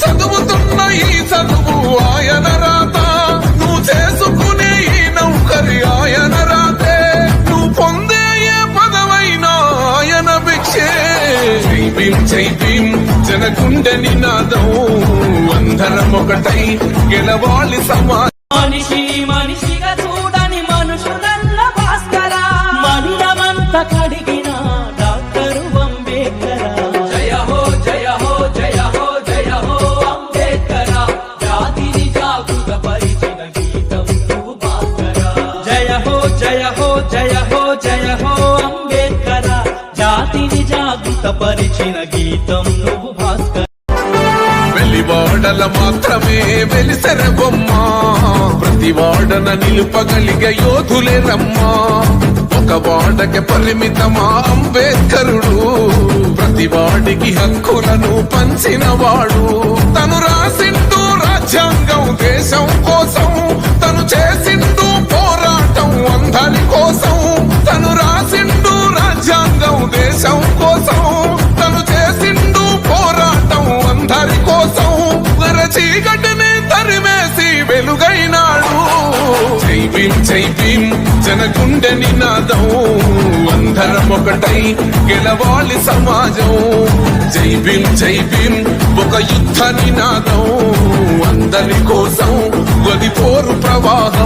చదువుతున్న ఈ చదువు ఆయన రాత, నువ్వు చేసుకునే ఈ నౌకరి ఆయన రాతే, నువ్వు పొందే ఏ పదవైనా ఆయన భిక్షే. జై భీమ్ జై భీమ్ జనగుండె నినాదం, అందరం ఒకటై గెలవాలి సమాజం. మనిషి మనిషిగా చూడని మనుషులల్ల భాస్కర, మనిలమంత కడిగిన డాక్టరు అంబేద్కర. జయ హో జయ హో జయ హో జయ హో అంబేద్కర, జాతిని జాగృత పరిచిన గీతం నువ్వు భాస్కర. జయ హో జయ హో జయ హో జయ హో అంబేద్కర, జాతిని జాగృత పరిచిన గీతం నువ్వు భాస్కర. వెలివాడల మాత్రమే వెలిసెర బొమ్మ, ప్రతి వాడన నిలుపగలిగే యోధులే రమ్మా. ఒక వాడకి పరిమితమా అంబేద్కరుడు, ప్రతి వాడికి హక్కులను పంచిన వాడు. తను రాసిండు రాజ్యాంగం దేశం కోసం, తను చేసిండు పోరాటం అందరి కోసం. తను రాసిండు రాజ్యాంగం దేశం కోసం, తను చేసిండు పోరాటం అందరి కోసం. చీకటిని తరిమేసి వెలుగైనాడు. జై భీమ్ జై భీమ్ జనగుండె నినాదం, అందరం ఒకటై గెలవాలి సమాజం. జై భీమ్ జై భీమ్ ఒక యుద్ధ నినాదం, అందరి కోసం గది పోరు ప్రవాహం.